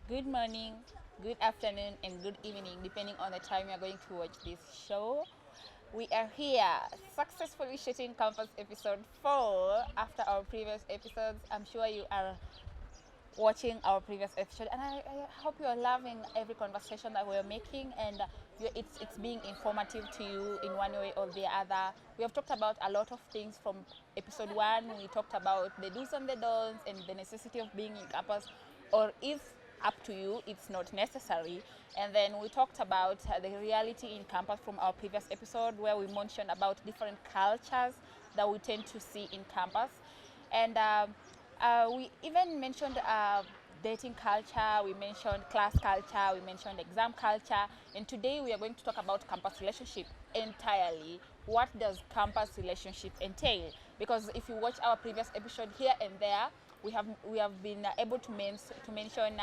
good morning, good afternoon, and good evening, depending on the time you're going to watch this show. We are here successfully shooting Campus episode 4 after our previous episodes. I'm sure you are watching our previous episode, and I hope you are loving every conversation that we're making, and it's being informative to you in one way or the other. We have talked about a lot of things from episode 1. We talked about the do's and the don'ts and the necessity of being in campus, or if up to you it's not necessary. And then we talked about the reality in campus from our previous episode, where we mentioned about different cultures that we tend to see in campus. And we even mentioned dating culture, we mentioned class culture, we mentioned exam culture, and today we are going to talk about campus relationship entirely. What does campus relationship entail? Because if you watch our previous episode here and there, we have been able to mention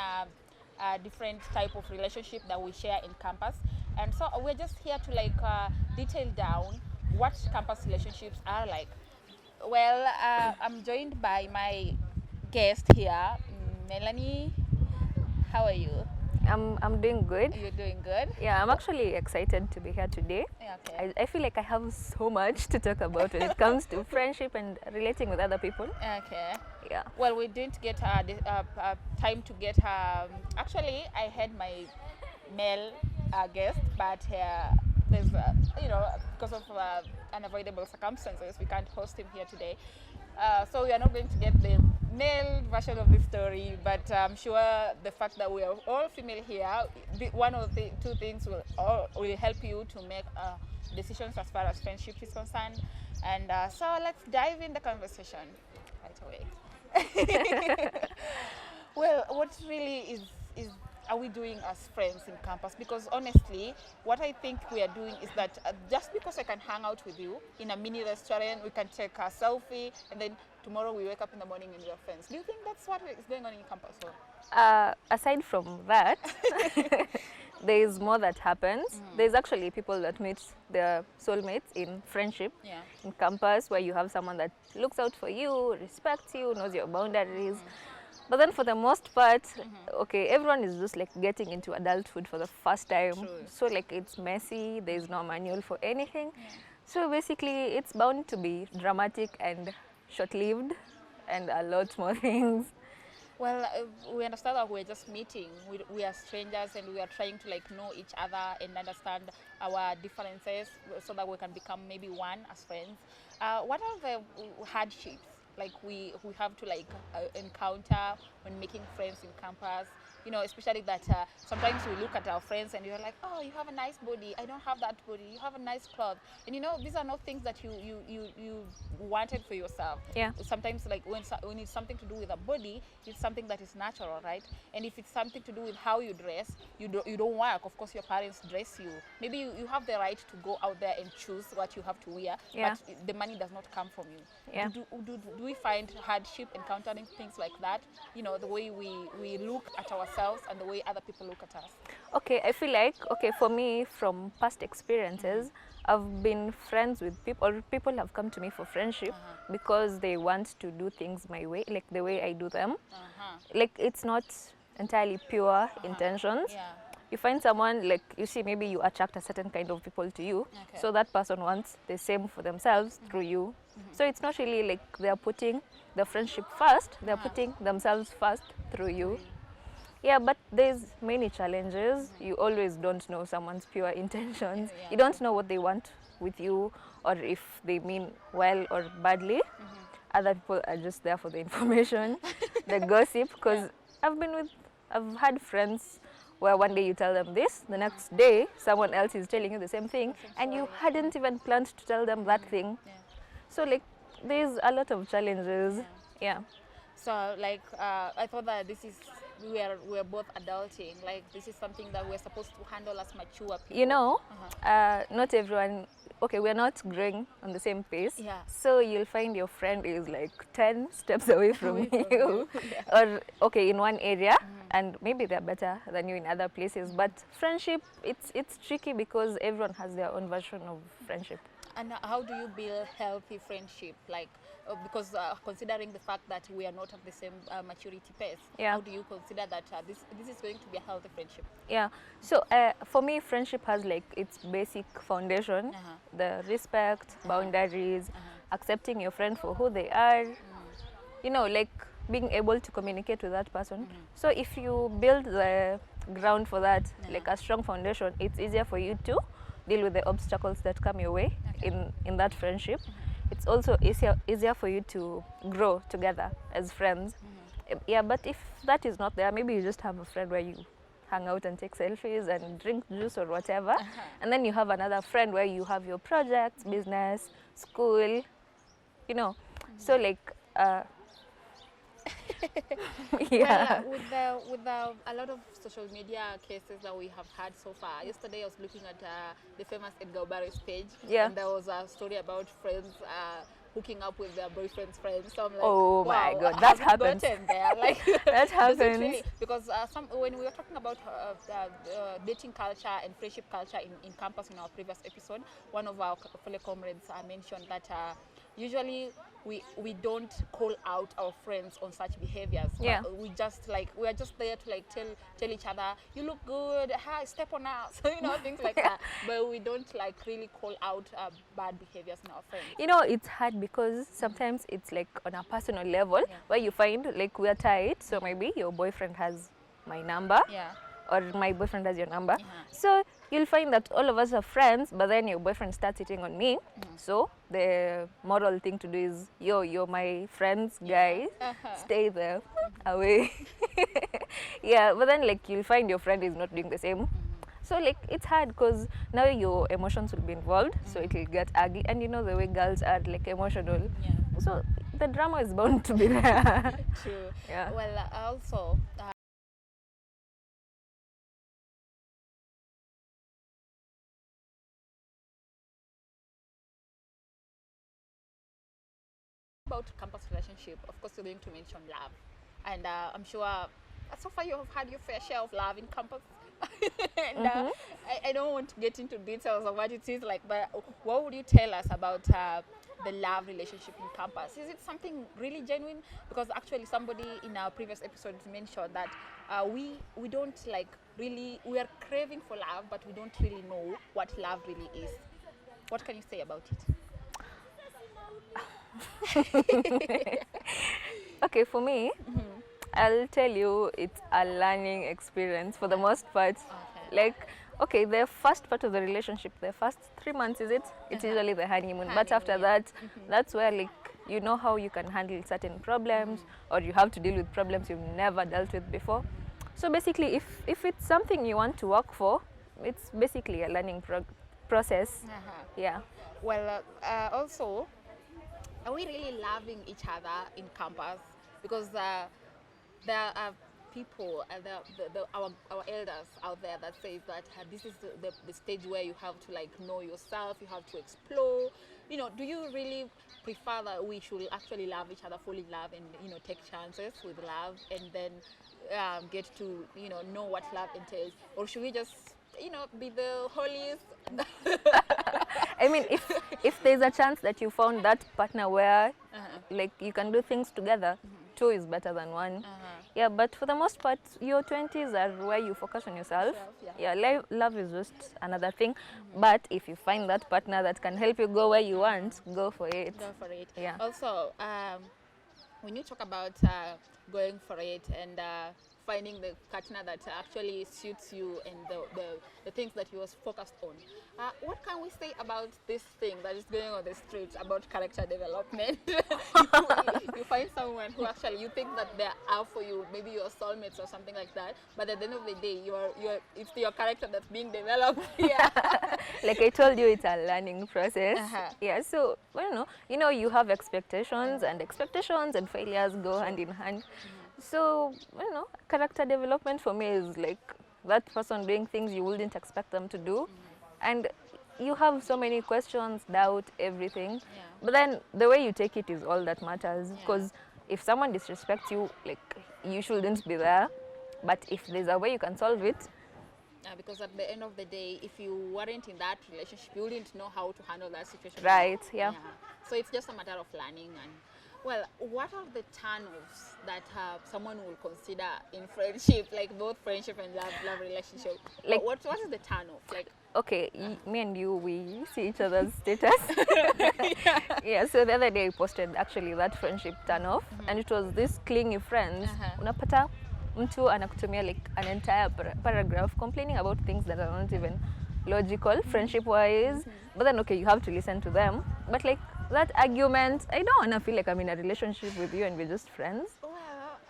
different type of relationship that we share in campus, and so we're just here to detail down what campus relationships are like. Well, I'm joined by my guest here, Melanie. How are you? I'm doing good. You're doing good? Yeah, I'm actually excited to be here today. Yeah, okay. I feel like I have so much to talk about when it comes to friendship and relating with other people. Okay. Yeah. Well, we didn't get time to get actually, I had my male guest, but there's, because of unavoidable circumstances, we can't host him here today. So we are not going to get the male version of the story, but I'm sure the fact that we are all female here, one of the two things will help you to make decisions as far as friendship is concerned. And so let's dive in the conversation right away. Well, what really is are we doing as friends in campus? Because honestly, what I think we are doing is that just because I can hang out with you in a mini restaurant, we can take a selfie, and then tomorrow we wake up in the morning and we are friends. Do you think that's what is going on in campus? Aside from that, there is more that happens. There's actually people that meet their soulmates in friendship in campus, where you have someone that looks out for you, respects you, knows your boundaries. But then for the most part, okay, everyone is just like getting into adulthood for the first time. True. So like it's messy, there's no manual for anything. So basically it's bound to be dramatic and short-lived and a lot more things. Well, we understand that we're just meeting. We are strangers, and we are trying to know each other and understand our differences so that we can become maybe one as friends. What are the hardships we have to encounter when making friends in campus? Especially that sometimes we look at our friends and you're like, oh, you have a nice body, I don't have that body, you have a nice cloth, and these are not things that you wanted for yourself. Yeah. Sometimes when it's something to do with a body, it's something that is natural, right? And if it's something to do with how you dress, you don't work. Of course, your parents dress you. Maybe you have the right to go out there and choose what you have to wear, Yeah. but the money does not come from you. Yeah. Do we find hardship encountering things like that? The way we look at ourselves and the way other people look at us. Okay, I feel like, okay, for me, from past experiences, I've been friends with people, or people have come to me for friendship because they want to do things my way, like the way I do them. Like it's not entirely pure intentions. Yeah. You find someone, like you see, maybe you attract a certain kind of people to you, Okay. so that person wants the same for themselves through you. So it's not really like they're putting the friendship first, they're putting themselves first through you. Yeah, but there's many challenges. You always don't know someone's pure intentions. Yeah. You don't know what they want with you, or if they mean well or badly. Other people are just there for the information, the gossip. Because I've had friends where one day you tell them this, the next day someone else is telling you the same thing, and you hadn't even planned to tell them that thing. Yeah. So like, there's a lot of challenges. Yeah. So I thought that we're both adulting. Like this is something that we're supposed to handle as mature people. You know, not everyone, okay, we're not growing on the same pace. Yeah. So you'll find your friend is like 10 steps away from Away from you. Yeah. Or, okay, in one area, and maybe they're better than you in other places. But friendship, it's tricky because everyone has their own version of friendship. And how do you build healthy friendship? Like, because considering the fact that we are not at the same maturity pace, Yeah. how do you consider that this is going to be a healthy friendship? Yeah. So for me, friendship has like its basic foundation: the respect, boundaries, accepting your friend for who they are. You know, like being able to communicate with that person. So if you build the ground for that, like a strong foundation, it's easier for you to deal with the obstacles that come your way in that friendship. It's also easier for you to grow together as friends. Yeah, but if that is not there, maybe you just have a friend where you hang out and take selfies and drink juice or whatever, and then you have another friend where you have your projects, business, school, you know. So like yeah. Well, with a lot of social media cases that we have had so far. Yesterday, I was looking at the famous Edgar Barry's page, Yeah. and there was a story about friends hooking up with their boyfriend's friends. So I'm like, Oh wow, my God, that have you happens. gotten there? Like That does it happens. really? Because when we were talking about dating culture and friendship culture in campus in our previous episode, one of our fellow comrades mentioned that usually we don't call out our friends on such behaviors. Yeah. But we are just there to like tell each other, you look good, hi, step on us, you know, things like that. But we don't like really call out bad behaviors in our friends. You know, it's hard because sometimes it's like on a personal level where you find like we are tight, so maybe your boyfriend has my number. Yeah. Or my boyfriend has your number. So you'll find that all of us are friends, but then your boyfriend starts hitting on me. So the moral thing to do is, you're my friends, guys, stay there, away. Yeah, but then like you'll find your friend is not doing the same. So like it's hard because now your emotions will be involved, so it will get ugly. And you know the way girls are like emotional. Yeah. So the drama is bound to be there. True. Yeah. Well, also. About campus relationship, of course, you're going to mention love, and I'm sure so far you have had your fair share of love in campus. And I don't want to get into details of what it is like, but what would you tell us about the love relationship in campus? Is it something really genuine? Because actually, somebody in our previous episode mentioned that we don't like really, we are craving for love, but we don't really know what love really is. What can you say about it? Okay, for me, I'll tell you it's a learning experience for the most part. Okay. Like, okay, the first part of the relationship, the first 3 months, is it? It's usually the honeymoon. But after Honeymoon, that, that's where like you know how you can handle certain problems, or you have to deal with problems you've never dealt with before. So basically, if it's something you want to work for, it's basically a learning process. Yeah. Well, also, are we really loving each other in campus? Because there are people, our elders out there that says that this is the stage where you have to like know yourself, you have to explore. You know, do you really prefer that we should actually love each other, fall in love, and take chances with love, and then get to know what love entails, or should we just be the holiest? I mean, if there's a chance that you found that partner where like you can do things together, two is better than one. Yeah, but for the most part, your 20s are where you focus on yourself. Love is just another thing. But if you find that partner that can help you go where you want, go for it. Go for it. Yeah. Also, when you talk about going for it and finding the partner that actually suits you and the things that you was focused on, what can we say about this thing that is going on the streets about character development? You find someone who actually you think that they're out for you, maybe your soulmates or something like that, but at the end of the day, it's your character that's being developed. Yeah. Like I told you, it's a learning process. Yeah, so you have expectations, and expectations and failures go hand in hand. So character development for me is like that person doing things you wouldn't expect them to do, and you have so many questions, doubt, everything. But then the way you take it is all that matters. Because if someone disrespects you, like you shouldn't be there. But if there's a way you can solve it, Because at the end of the day, if you weren't in that relationship, you wouldn't know how to handle that situation. Right, yeah. So it's just a matter of learning. And well, what are the turn-offs that someone will consider in friendship, like both friendship and love relationship? Like, what is the turn-off? Like, okay, me and you, we see each other's status. Yeah, so the other day I posted actually that friendship turn off, and it was this clingy friends. Unapata mtu anakutumia like an entire paragraph complaining about things that are not even logical friendship wise, but then okay, you have to listen to them, but like that argument, I don't want to feel like I'm in a relationship with you and we're just friends.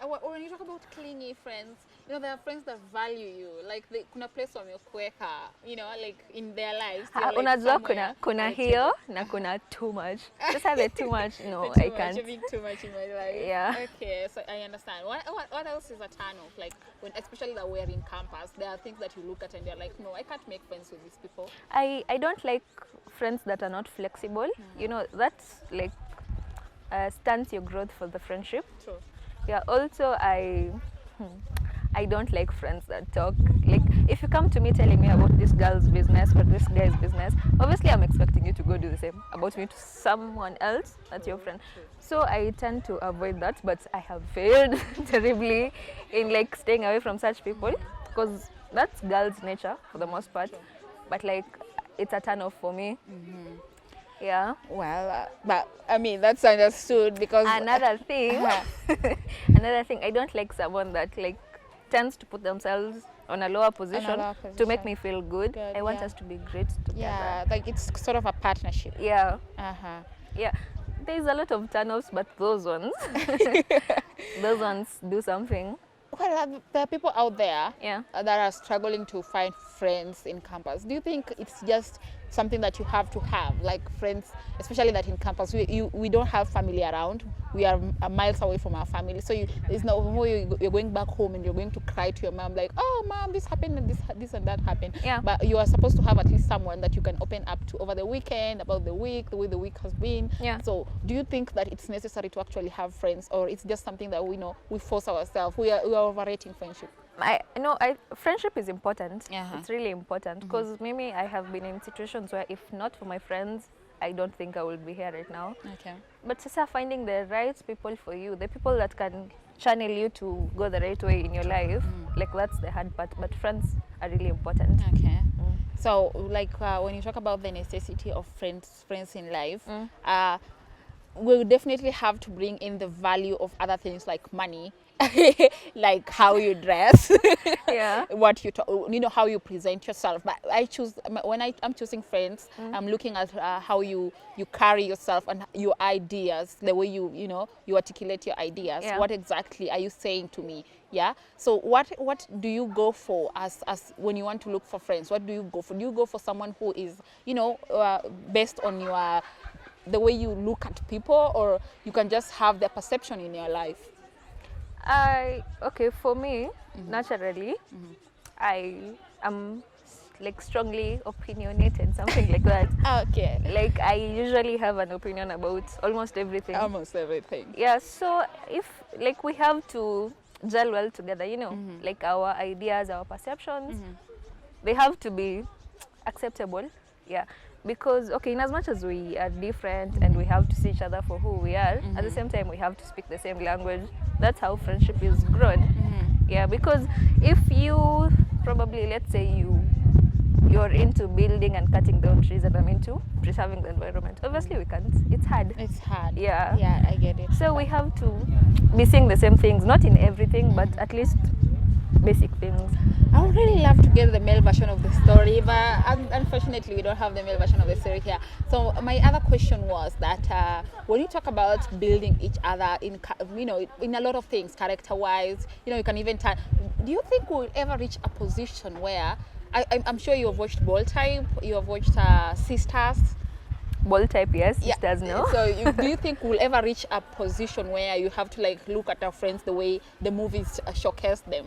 Well, when you talk about clingy friends, you know, there are friends that value you, like kuna place wamekuweka, you know, like in their lives. Unajua kuna hiyo na kuna too much. Just have it too much. No, I can't. You're being too much in my life. Yeah. Okay, so I understand. What else is a turn off? Like when, especially that we're in campus, there are things that you look at and you're like, no, I can't make friends with these people. I don't like friends that are not flexible. You know, that's like stunts your growth for the friendship. True. Yeah, also I don't like friends that talk. Like, if you come to me telling me about this girl's business or this guy's business, obviously I'm expecting you to go do the same about me to someone else that's your friend. So I tend to avoid that, but I have failed terribly in like staying away from such people, because that's girls' nature for the most part. But like, it's a turn off for me. Yeah. Well, but I mean, that's understood, because another thing, I don't like someone that like tends to put themselves on a lower position, to make me feel good. I want us to be great together. Yeah, like it's sort of a partnership. Yeah. Yeah. There's a lot of turn-offs, but those ones, those ones do something. Well, there are people out there that are struggling to find friends in campus. Do you think it's just something that you have to have, like friends, especially that in campus we don't have family around, we are miles away from our family, so there's no way you're going back home and you're going to cry to your mom like, oh mom, this happened and this and that happened. But you are supposed to have at least someone that you can open up to over the weekend about the week, the way the week has been. So do you think that it's necessary to actually have friends, or it's just something that we know we force ourselves? We are overrating friendship. Friendship is important. It's really important, because maybe I have been in situations where if not for my friends, I don't think I would be here right now. But just finding the right people for you, the people that can channel you to go the right way in your life, like that's the hard part. But friends are really important. So like when you talk about the necessity of friends in life, we'll definitely have to bring in the value of other things like money, like how you dress, what you know, how you present yourself. But I choose, when I'm choosing friends, I'm looking at how you carry yourself and your ideas, the way you articulate your ideas. What exactly are you saying to me? So what do you go for as when you want to look for friends? What do you go for? Do you go for someone who is, based on the way you look at people, or you can just have their perception in your life? Okay, for me, naturally, I am like strongly opinionated, something like that. Okay. Like I usually have an opinion about almost everything. Almost everything. Yeah, so if like we have to gel well together, like our ideas, our perceptions, they have to be acceptable. Because okay, in as much as we are different and we have to see each other for who we are, at the same time we have to speak the same language. That's how friendship is grown. Because if you probably, let's say you're into building and cutting down trees and I'm into preserving the environment, obviously we can't. It's hard. Yeah, I get it. So we have to be seeing the same things, not in everything, but at least basic things. I would really love to get the male version of the story, but unfortunately we don't have the male version of the story here. So my other question was that when you talk about building each other in a lot of things, character-wise, you can even do you think we'll ever reach a position where I'm sure you have watched Ball Type, you have watched Sisters? Ball Type, yes. Sisters, no. So do you think we'll ever reach a position where you have to like look at our friends the way the movies showcase them?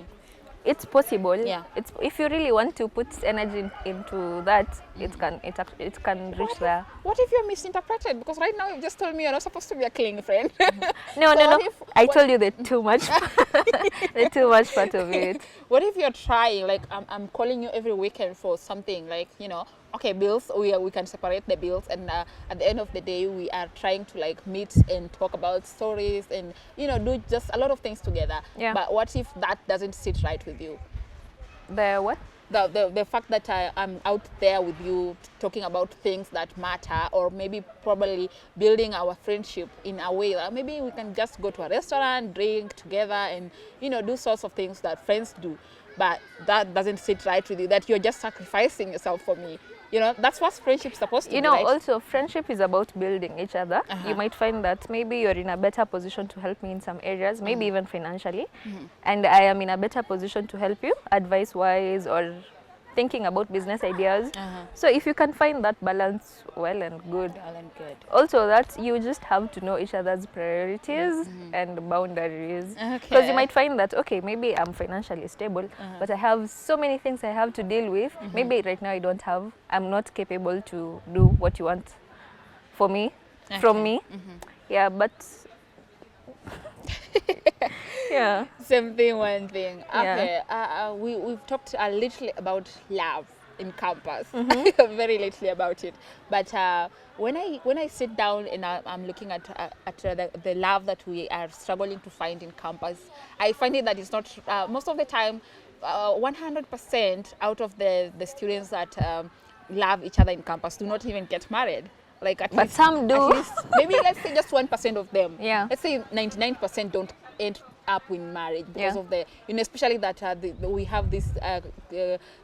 it's possible. Yeah. It's if you really want to put energy into that, it can reach there. What if you're misinterpreted? Because right now you just told me you're not supposed to be a clingy friend. No, So no, what no. if- I what- told you the too much, the too much part of it. What if you're trying, like I'm calling you every weekend for something, like, you know, okay, bills, we can separate the bills, and at the end of the day we are trying to like meet and talk about stories and, you know, do just a lot of things together. Yeah. But what if that doesn't sit right with you? The what? The fact that I'm out there with you talking about things that matter, or maybe probably building our friendship in a way that maybe we can just go to a restaurant, drink together, and, you know, do sorts of things that friends do, but that doesn't sit right with you, that you're just sacrificing yourself for me. You know, that's what friendship's supposed to You be, know, right? also friendship is about building each other. Uh-huh. You might find that maybe you're in a better position to help me in some areas, maybe even financially, and I am in a better position to help you advice wise or thinking about business ideas. So if you can find that balance, well and good. Well and good. Also, that you just have to know each other's priorities and boundaries. Because Okay. you might find that, okay, maybe I'm financially stable, but I have so many things I have to deal with. Maybe right now I'm not capable to do what you want for me, from me. Yeah, but yeah. Same thing, one thing. Yeah. Okay, we've talked a little about love in campus, very little about it. But when I sit down and I'm looking at the love that we are struggling to find in campus, I find it that it's not most of the time. 100% out of the students that love each other in campus do not even get married. Like at But least, some do. At least, maybe let's say just 1% of them. Yeah. Let's say 99% don't end up in marriage because Yeah. of the, you know, especially that we have this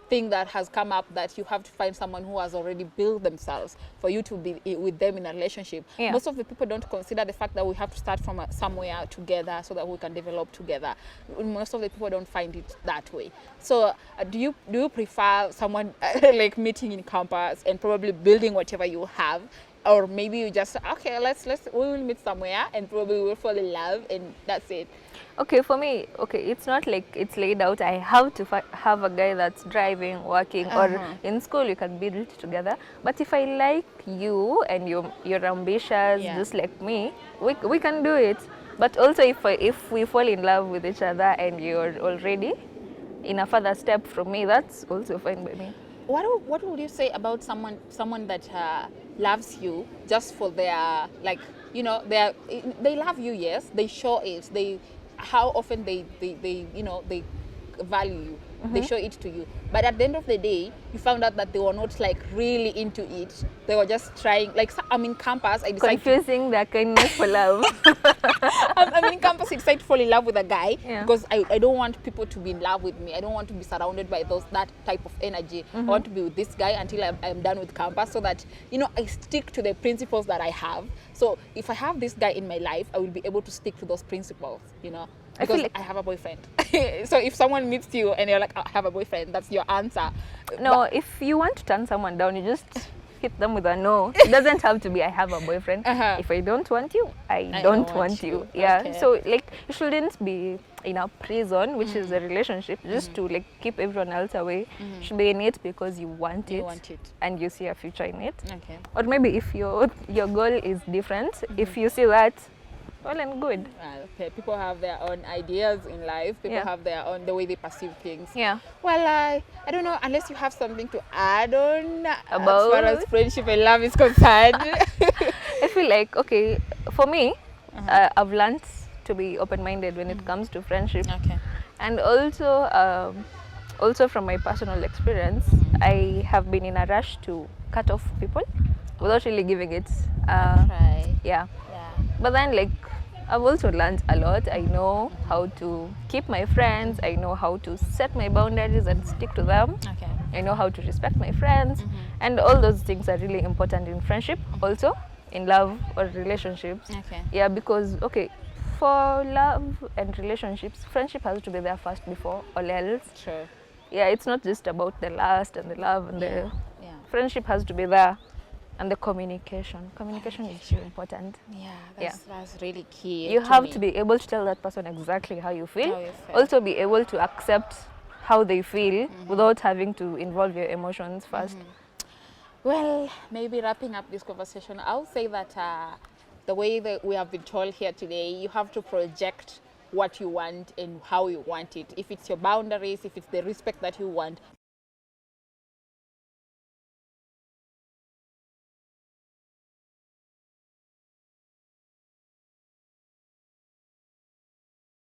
thing that has come up that you have to find someone who has already built themselves for you to be with them in a relationship. Yeah. Most of the people don't consider the fact that we have to start from somewhere together so that we can develop together. Most of the people don't find it that way. So do you prefer someone like meeting in campus and probably building whatever you have, or maybe you just, okay, we will meet somewhere and probably we will fall in love and that's it? Okay, for me, okay, it's not like it's laid out. I have to have a guy that's driving, working, or in school you can build it together. But if I like you and you're ambitious, Yeah. just like me, we can do it. But also if we fall in love with each other and you're already in a further step from me, that's also fine by me. What would you say about someone that loves you just for their, like, you know, they love you, yes, they show it, how often they you know, they value you, they show it to you, but at the end of the day you found out that they were not like really into it, they were just trying, like, I'm in campus, I decided Confusing their kindness for love. I'm in campus, I decided to fall in love with a guy Yeah. because I don't want people to be in love with me. I don't want to be surrounded by that type of energy. I want to be with this guy until I'm done with campus, so that, you know, I stick to the principles that I have. So if I have this guy in my life, I will be able to stick to those principles, you know, I feel because like- I have a boyfriend. So if someone meets you and you're like, I have a boyfriend, that's your answer. No, if you want to turn someone down, you just hit them with a no. It doesn't have to be I have a boyfriend. If I don't want you, I don't want you. Yeah. Okay. So like you shouldn't be in a prison, which is a relationship, just to like keep everyone else away. You should be in it because you want it, and you see a future in it. Okay. Or maybe if your goal is different, if you see that, well and good. Okay. People have their own ideas in life. People Yeah. have their own, the way they perceive things. Yeah. Well, I don't know, unless you have something to add on as About- far as friendship and love is concerned. I feel like, okay, for me, I've learned to be open-minded when it comes to friendship. Okay. And also from my personal experience, I have been in a rush to cut off people without really giving it. Try. Yeah. Yeah. But then, like, I've also learned a lot. I know how to keep my friends. I know how to set my boundaries and stick to them. Okay. I know how to respect my friends. And all those things are really important in friendship, also in love or relationships. Okay. Yeah, because, okay, for love and relationships, friendship has to be there first before all else. True. Yeah, it's not just about the lust and the love and the Yeah. friendship has to be there. And the communication. Communication is really important. Yeah. That's really key. You have me. to be able to tell that person exactly how you feel. How you feel. Also be able to accept how they feel without having to involve your emotions first. Well, maybe wrapping up this conversation, I'll say that the way that we have been told here today, you have to project what you want and how you want it. If it's your boundaries, if it's the respect that you want,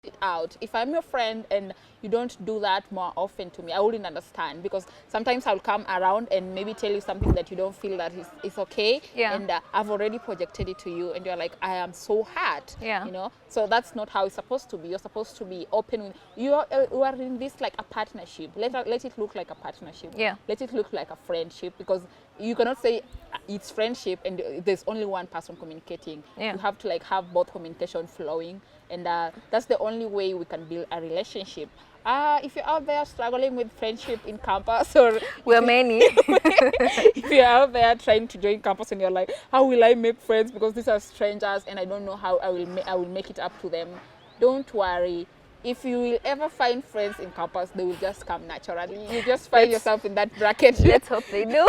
it out. If I'm your friend and you don't do that more often to me, I wouldn't understand, because sometimes I'll come around and maybe tell you something that you don't feel that is okay, Yeah. and I've already projected it to you and you're like, I am so hurt. Yeah. You know, so that's not how it's supposed to be. You're supposed to be open with you are in this like a partnership. Let it look like a partnership. Yeah. Let it look like a friendship, because you cannot say it's friendship and there's only one person communicating. Yeah. You have to like have both communication flowing, and that's the only way we can build a relationship. If you're out there struggling with friendship in campus, or We're many. if you're out there trying to join campus and you're like, how will I make friends, because these are strangers and I don't know how I will make it up to them, don't worry. If you will ever find friends in campus, they will just come naturally. You just find yourself in that bracket. Let's hope they do.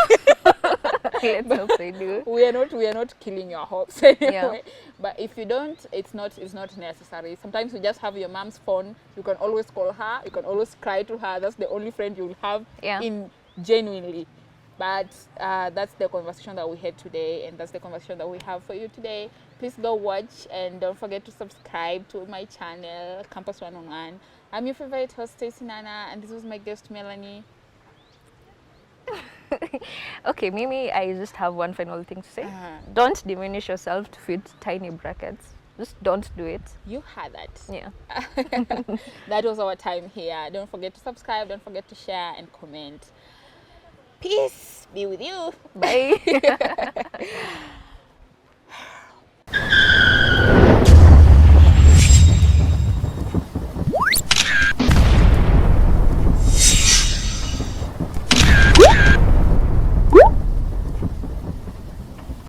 Let's hope they do. We are not killing your hopes anyway. Yeah. But if you don't, it's not necessary. Sometimes you just have your mom's phone. You can always call her. You can always cry to her. That's the only friend you will have. Yeah. In genuinely. But that's the conversation that we had today, and that's the conversation that we have for you today. Please go watch, and don't forget to subscribe to my channel, Campus 101. I'm your favorite host, Stacey Nana, and this was my guest, Melanie. Okay, Mimi, I just have one final thing to say. Don't diminish yourself to fit tiny brackets. Just don't do it. You had that. Yeah. That was our time here. Don't forget to subscribe. Don't forget to share and comment. Peace be with you. Bye.